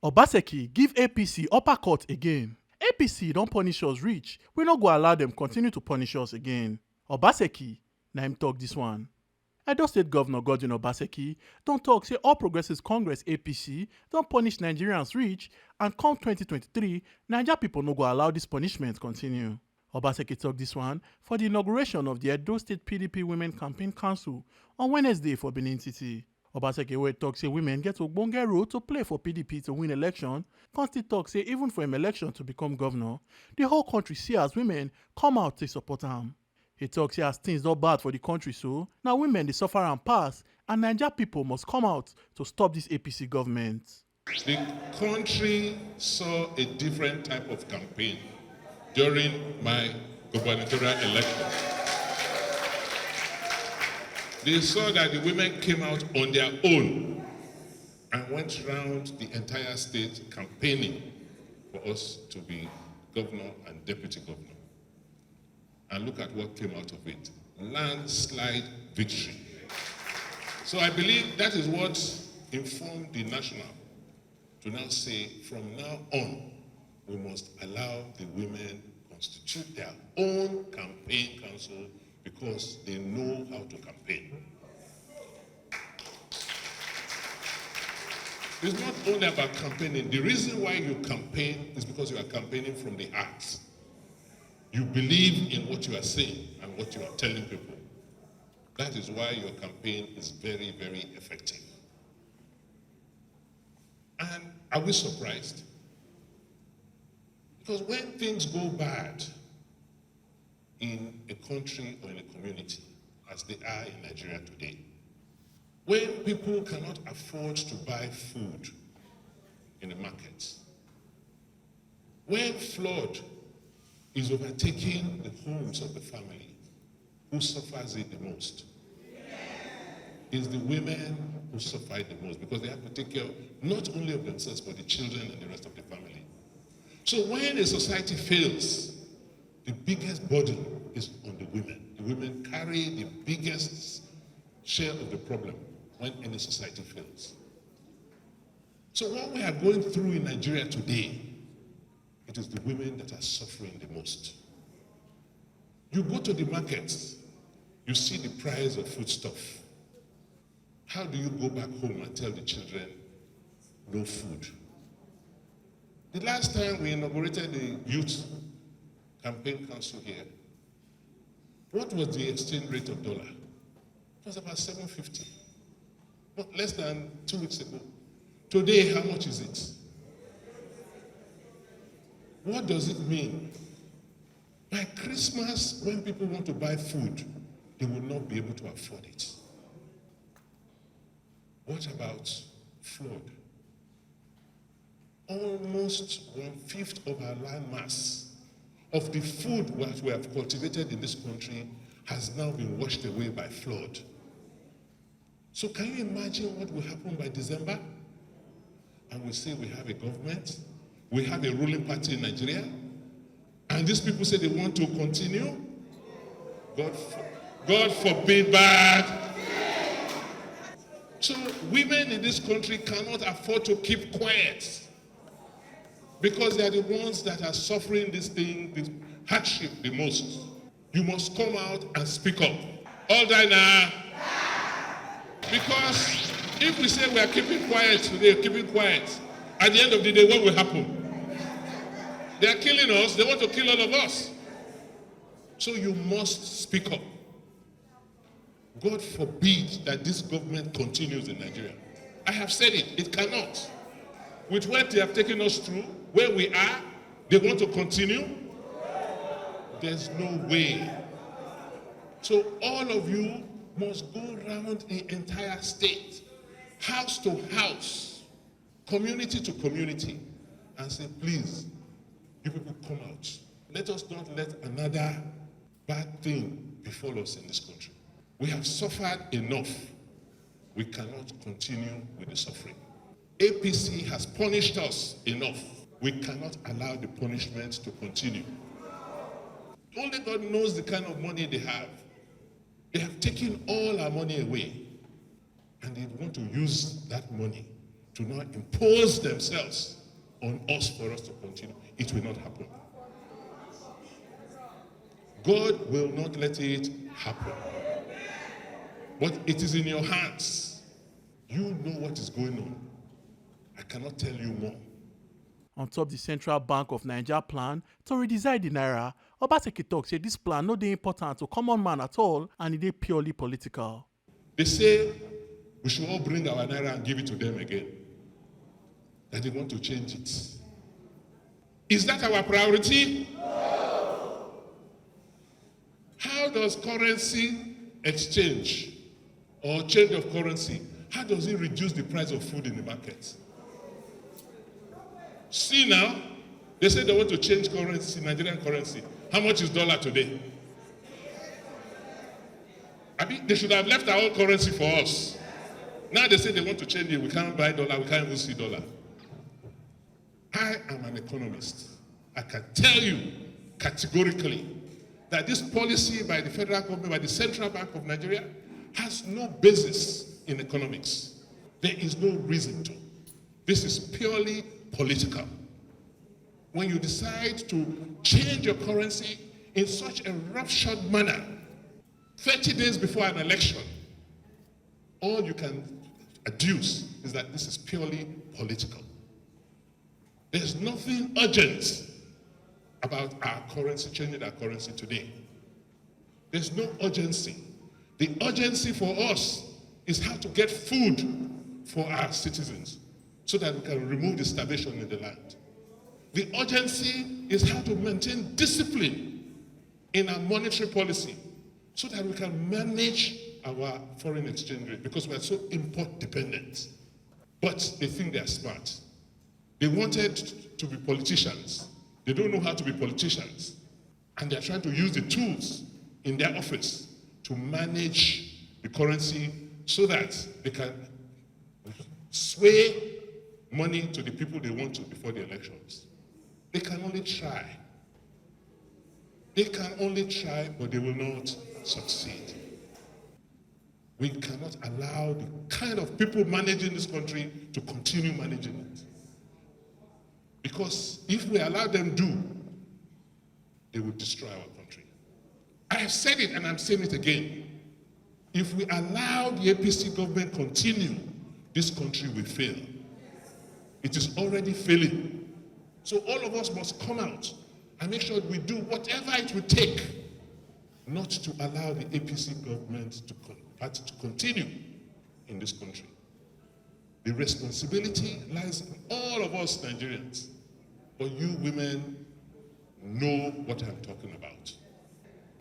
Obaseki give APC uppercut again. APC don punish us reach, we no go allow dem continue to punish us again. Obaseki na him talk dis one. Edo State Governor Godwin Obaseki don talk say All Progressives Congress APC don punish Nigerians reach and come 2023, Naija pipo no go allow dis punishment continue. Obaseki talk dis one for di inauguration of di Edo State PDP Women Campaign Council on Wednesday for Benin City. Obaseki wey tok say women get ogbonge role to play for PDP to win election, come still tok say even for im election to become governor, di whole country see as women come out to support am. He tok say as things don bad for di country so, na women dey suffer am pass and Naija pipo must come out to stop dis APC government. The country saw a different type of campaign during my gubernatorial election. They saw that the women came out on their own and went around the entire state campaigning for us to be governor and deputy governor. And look at what came out of it. Landslide victory. So I believe that is what informed the national to now say, from now on, we must allow the women constitute their own campaign council because they know how to campaign. It's not only about campaigning. The reason why you campaign is because you are campaigning from the heart. You believe in what you are saying and what you are telling people. That is why your campaign is very, very effective. And are we surprised? Because when things go bad in a country or in a community, as they are in Nigeria today, when people cannot afford to buy food in the markets, when flood is overtaking the homes of the family, who suffers it the most? Is the women who suffer it the most, because they have to take care not only of themselves, but the children and the rest of the family. So when a society fails, the biggest burden is on the women. The women carry the biggest share of the problem when any society fails. So what we are going through in Nigeria today, it is the women that are suffering the most. You go to the markets, you see the price of foodstuff. How do you go back home and tell the children, no food? The last time we inaugurated the Youth Campaign Council here, what was the exchange rate of dollar? It was about 750. Not less than 2 weeks ago. Today, how much is it? What does it mean? By Christmas, when people want to buy food, they will not be able to afford it. What about flood? Almost 1/5 of our land mass of the food that we have cultivated in this country has now been washed away by flood. So can you imagine what will happen by December? And we say we have a government, we have a ruling party in Nigeria, and these people say they want to continue? God forbid bad. So women in this country cannot afford to keep quiet because they are the ones that are suffering this thing, this hardship the most. You must come out and speak up. All right now. Because if we say we are keeping quiet today, keeping quiet, at the end of the day, what will happen? They are killing us. They want to kill all of us. So you must speak up. God forbid that this government continues in Nigeria. I have said it. It cannot. With what they have taken us through, where we are, they want to continue. There's no way. So all of you must go around the entire state, house to house, community to community, and say, please, you people come out. Let us not let another bad thing befall us in this country. We have suffered enough. We cannot continue with the suffering. APC has punished us enough. We cannot allow the punishment to continue. Only God knows the kind of money they have. They have taken all our money away, and they want to use that money to now impose themselves on us for us to continue. It will not happen. God will not let it happen. But it is in your hands. You know what is going on. I cannot tell you more. On top the Central Bank of Nigeria plan to redesign the naira, Obaseki tok say this plan no dey important to common man at all and it is purely political. They say we should all bring our naira and give it to them again. That they want to change it. Is that our priority? No. How does currency exchange or change of currency, how does it reduce the price of food in the market? See now, they say they want to change currency, Nigerian currency. How much is dollar today? I mean, they should have left our own currency for us. Now they say they want to change it. We can't buy dollar, we can't even see dollar. I am an economist. I can tell you categorically that this policy by the federal government, by the Central Bank of Nigeria, has no basis in economics. There is no reason to. This is purely political. When you decide to change your currency in such a roughshod manner, 30 days before an election, all you can adduce is that this is purely political. There's nothing urgent about our currency, changing our currency today. There's no urgency. The urgency for us is how to get food for our citizens so that we can remove the starvation in the land. The urgency is how to maintain discipline in our monetary policy so that we can manage our foreign exchange rate because we are so import dependent. But they think they are smart. They wanted to be politicians. They don't know how to be politicians. And they're trying to use the tools in their office to manage the currency so that they can sway money to the people they want to before the elections. They can only try. They can only try, but they will not succeed. We cannot allow the kind of people managing this country to continue managing it. Because if we allow them do, they will destroy our country. I have said it and I'm saying it again. If we allow the APC government continue, this country will fail. It is already failing. So all of us must come out and make sure we do whatever it will take not to allow the APC government to continue in this country. The responsibility lies in all of us Nigerians. But you women know what I'm talking about.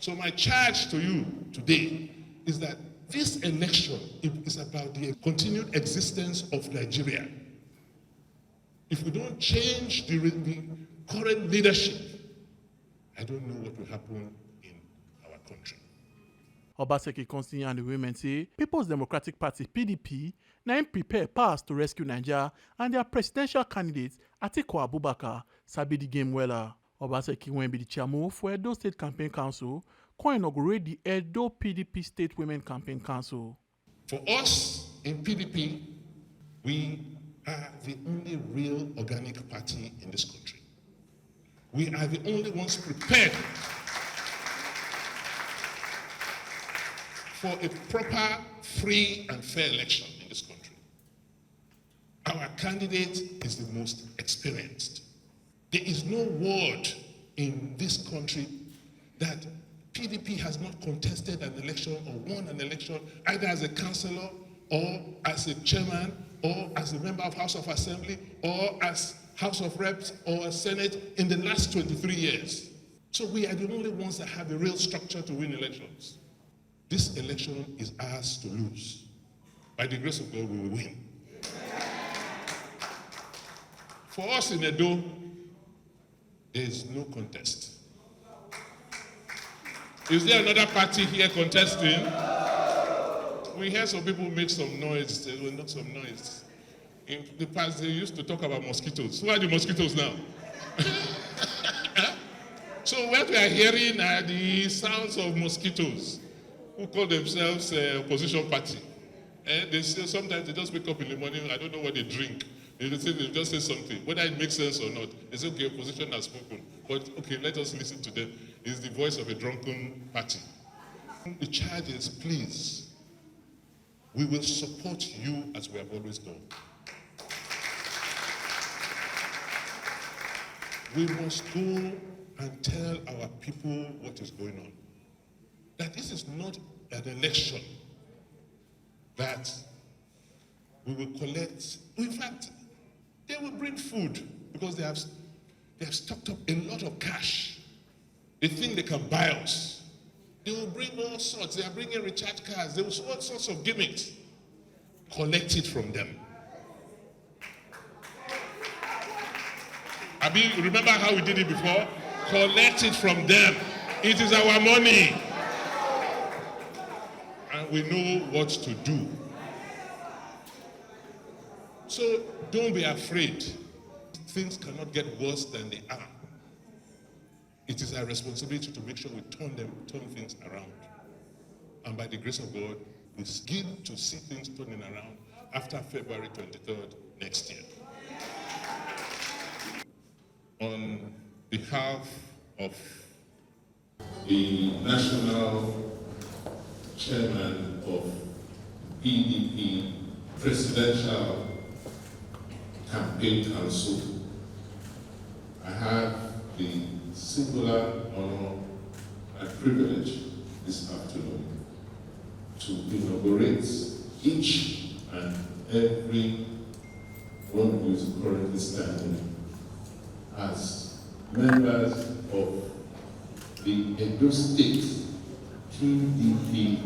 So my charge to you today is that this election is about the continued existence of Nigeria. If we don't change the current leadership, I don't know what will happen in our country. Obaseki Kontinu and the women say People's Democratic Party (PDP) now prepare pass to rescue Nigeria and their presidential candidate Atiku Abubakar sabi the game wella. Obaseki when be the chairman for Edo State Campaign Council, co-inaugurate the Edo PDP State Women Campaign Council. For us in PDP, we are the only real organic party in this country. We are the only ones prepared for a proper, free, and fair election in this country. Our candidate is the most experienced. There is no ward in this country that PDP has not contested an election or won an election either as a councillor or as a chairman or as a member of House of Assembly or as House of Reps or Senate in the last 23 years. So we are the only ones that have a real structure to win elections. This election is ours to lose. By the grace of God, we will win. For us in Edo, there is no contest. Is there another party here contesting? We hear some people make some noise. They will make some noise. In the past, they used to talk about mosquitoes. Who are the mosquitoes now? So what we are hearing are the sounds of mosquitoes who call themselves opposition party. And they say sometimes they just wake up in the morning, I don't know what they drink. They just say something, whether it makes sense or not. They say, okay, opposition has spoken. But okay, let us listen to them. It's the voice of a drunken party. The charge is, please, we will support you as we have always done. We must go and tell our people what is going on. That this is not an election that we will collect. In fact, they will bring food because they have stocked up a lot of cash. They think they can buy us. They will bring all sorts. They are bringing recharge cards. They will all sorts of gimmicks. Collect it from them. Remember how we did it before? Collect it from them. It is our money. And we know what to do. So don't be afraid. Things cannot get worse than they are. It is our responsibility to make sure we turn things around. And by the grace of God, we begin to see things turning around after February 23rd next year. On behalf of the National Chairman of PDP Presidential Campaign Council, I have the singular honor and privilege this afternoon to inaugurate each and every one who is currently standing as members of the Edo State PDP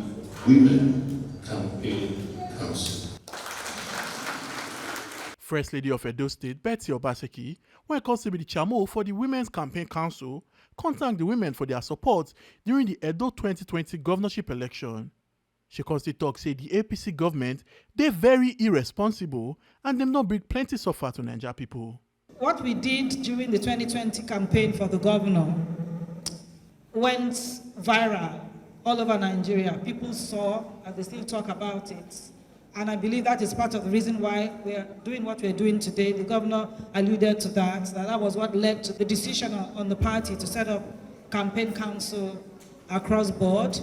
Women Campaign Council. First Lady of Edo State, Betsy Obaseki, when it comes to be the chairman for the Women's Campaign Council, thanked the women for their support during the Edo 2020 governorship election. She constantly talks say the APC government, they're very irresponsible and them not bring plenty suffer to Nigeria people. What we did during the 2020 campaign for the governor went viral all over Nigeria. People saw and they still talk about it. And I believe that is part of the reason why we're doing what we're doing today. The governor alluded to that was what led to the decision on the party to set up campaign council across board.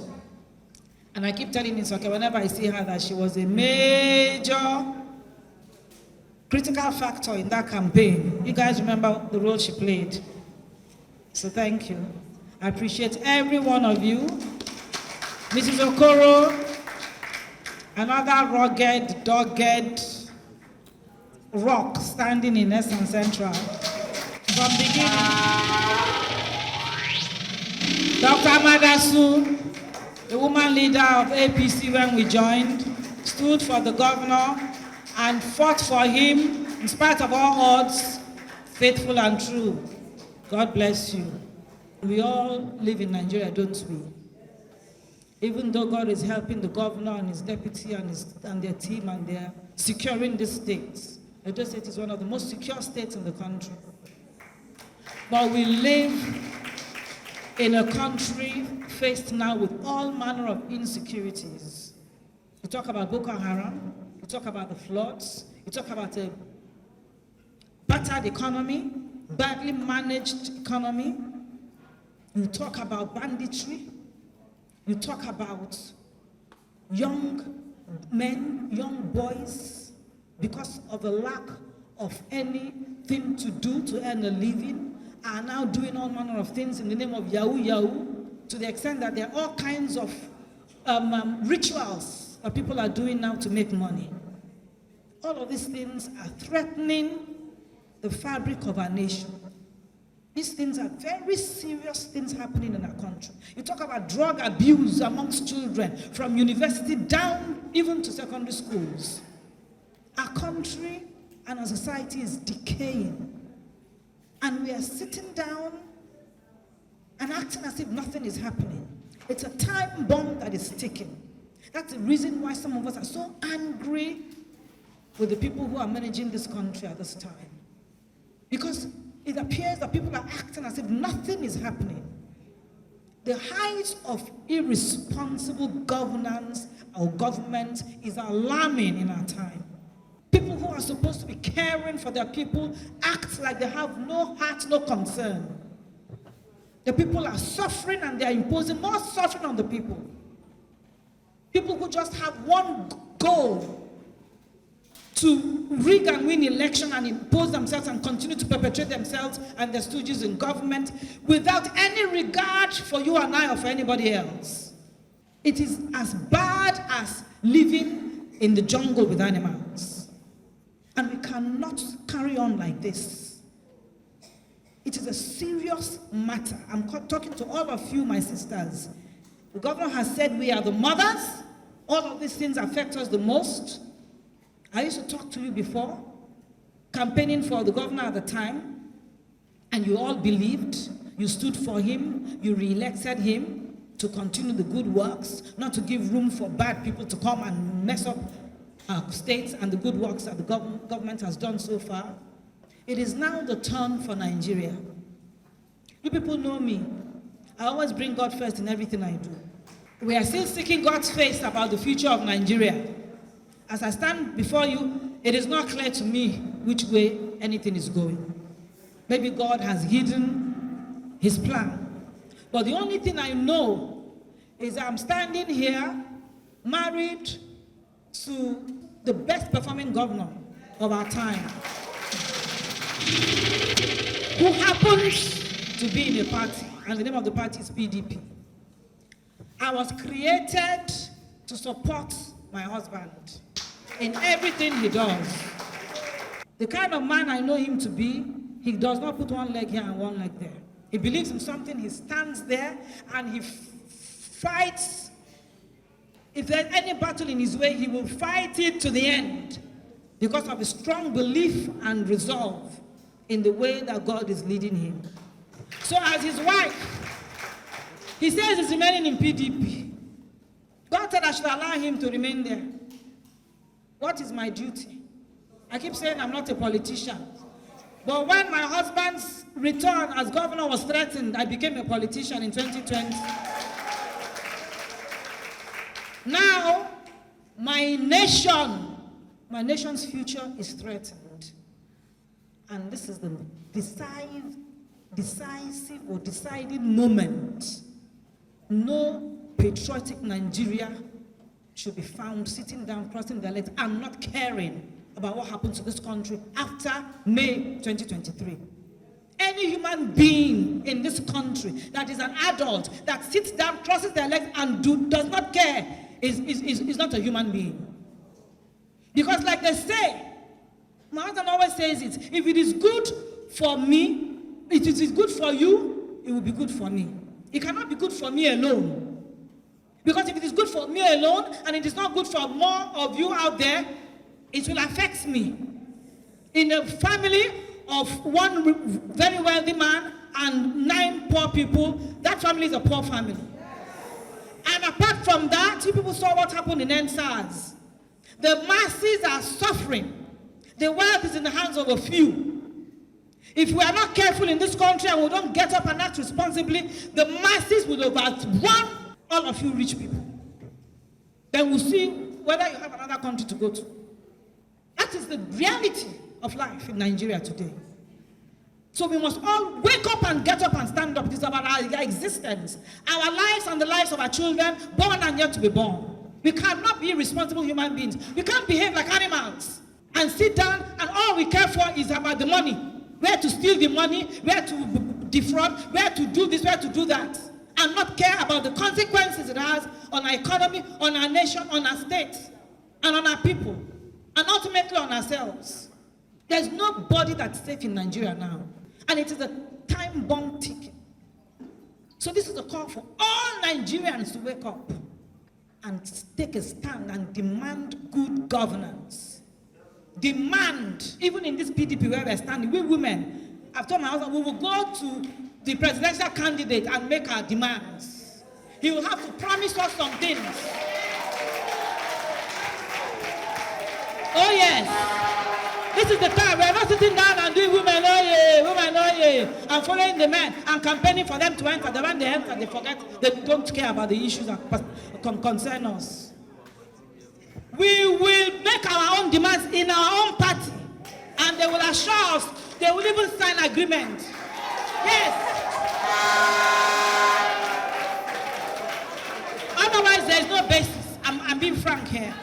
And I keep telling Insecurity whenever I see her that she was a major critical factor in that campaign. You guys remember the role she played. So thank you. I appreciate every one of you. Mrs. Okoro, another rugged, dogged rock standing in Eastern Central. From beginning, Dr. Madasu, the woman leader of APC when we joined, stood for the governor and fought for him in spite of all odds, faithful and true. God bless you. We all live in Nigeria, don't we? Even though God is helping the governor and his deputy and their team and they're securing this state. Edo State is one of the most secure states in the country. But we live in a country faced now with all manner of insecurities. You talk about Boko Haram, you talk about the floods, you talk about a battered economy, badly managed economy, you talk about banditry, you talk about young men, young boys, because of a lack of anything to do to earn a living, are now doing all manner of things in the name of Yahoo Yahoo, to the extent that there are all kinds of rituals that people are doing now to make money. All of these things are threatening the fabric of our nation. These things are very serious things happening in our country. You talk about drug abuse amongst children, from university down even to secondary schools. Our country and our society is decaying. And we are sitting down and acting as if nothing is happening. It's a time bomb that is ticking. That's the reason why some of us are so angry with the people who are managing this country at this time. Because it appears that people are acting as if nothing is happening. The height of irresponsible governance our government is alarming in our time. People who are supposed to be caring for their people act like they have no heart, no concern. The people are suffering and they are imposing more suffering on the people. People who just have one goal, to rig and win election and impose themselves and continue to perpetrate themselves and their stooges in government without any regard for you and I or for anybody else. It is as bad as living in the jungle with animals. And we cannot carry on like this. It is a serious matter. I'm talking to all of you, my sisters. The governor has said we are the mothers. All of these things affect us the most. I used to talk to you before, campaigning for the governor at the time, and you all believed, you stood for him, you re-elected him to continue the good works, not to give room for bad people to come and mess up our states and the good works that the government has done so far. It is now the turn for Nigeria. You people know me. I always bring God first in everything I do. We are still seeking God's face about the future of Nigeria. As I stand before you, it is not clear to me which way anything is going. Maybe God has hidden his plan. But the only thing I know is I'm standing here, married to the best performing governor of our time, who happens to be in a party, and the name of the party is PDP. I was created to support my husband in everything he does. The kind of man I know him to be, he does not put one leg here and one leg there. He believes in something, he stands there, and he fights. If there's any battle in his way, he will fight it to the end because of his strong belief and resolve in the way that God is leading him. So as his wife, he says he's remaining in PDP. God said I should allow him to remain there. What is my duty? I keep saying I'm not a politician. But when my husband's return as governor was threatened, I became a politician in 2020. Now, my nation's future is threatened. And this is the decisive or deciding moment. No patriotic Nigeria should be found sitting down, crossing their legs, and not caring about what happens to this country after May 2023. Any human being in this country that is an adult, that sits down, crosses their legs, and does not care is not a human being. Because like they say, my husband always says it, if it is good for me, if it is good for you, it will be good for me. It cannot be good for me alone. Because if it is good for me alone, and it is not good for more of you out there, it will affect me. In a family of one very wealthy man and 9 poor people, that family is a poor family. And apart from that, you people saw what happened in NSAS. The masses are suffering. The wealth is in the hands of a few. If we are not careful in this country and we don't get up and act responsibly, the masses will overrun all of you rich people. Then we'll see whether you have another country to go to. That is the reality of life in Nigeria today. So we must all wake up and get up and stand up. It is about our existence, our lives and the lives of our children, born and yet to be born. We cannot be responsible human beings. We can't behave like animals and sit down and all we care for is about the money. Where to steal the money, where to defraud, where to do this, where to do that. And not care about the consequences it has on our economy, on our nation, on our state, and on our people, and ultimately on ourselves. There's nobody that's safe in Nigeria now. And it is a time bomb ticking. So this is a call for all Nigerians to wake up and take a stand and demand good governance. Demand, even in this PDP where we're standing, we women, I've told my husband, we will go to the presidential candidate and make our demands. He will have to promise us some things. Oh yes. This is the time. We are not sitting down and doing women, oh yeah, and following the men and campaigning for them to enter. Then when they enter, they forget, they don't care about the issues that concern us. We will make our own demands in our own party, and they will assure us, they will even sign agreement. Yes. Otherwise, there is no basis. I'm being frank here.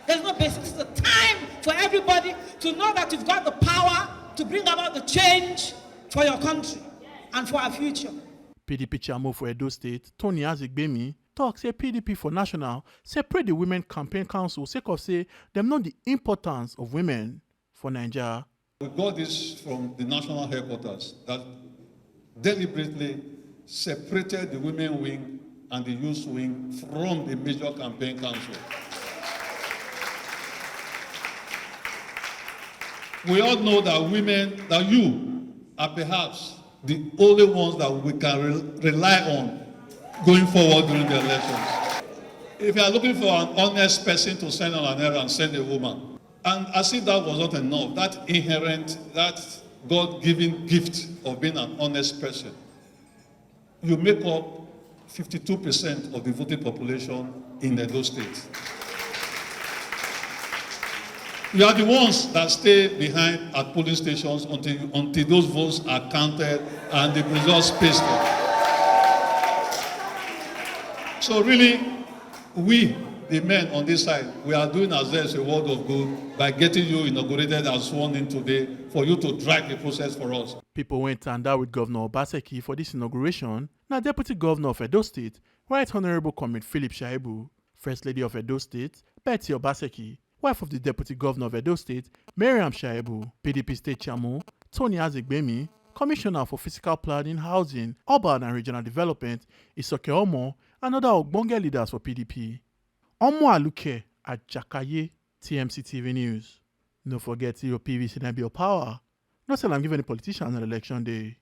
There's no basis. It's the time for everybody to know that you've got the power to bring about the change for your country and for our future. PDP chairman for Edo State, Tony Azigbemi, talk say PDP for national separate the Women Campaign Council sake of say them know the importance of women for Nigeria. We got this from the national headquarters that deliberately separated the women wing and the youth wing from the major campaign council. We all know that women, that you are perhaps the only ones that we can rely on going forward during the elections. If you are looking for an honest person to send on an errand, send a woman. And as if that was not enough, that inherent, that God-given gift of being an honest person, you make up 52% of the voting population in Edo State. You are the ones that stay behind at polling stations until those votes are counted and the results pasted. So really, we, the men on this side, we are doing as there's a word of good by getting you inaugurated and sworn in today for you to drag the process for us. People went and out with Governor Obaseki for this inauguration. Now Deputy Governor of Edo State, Right Honorable Comrade Philip Shaibu, First Lady of Edo State, Betsy Obaseki, wife of the Deputy Governor of Edo State, Mariam Shaibu, PDP State Chairman, Tony Azigbemi, Commissioner for Physical Planning, Housing, Urban and Regional Development, Isoke Omo, and other Ogbonge leaders for PDP. Omo Aluke at Jakaye, TMC TV News. Don't forget your PVC and be your power. Not say I'm giving the politicians on election day.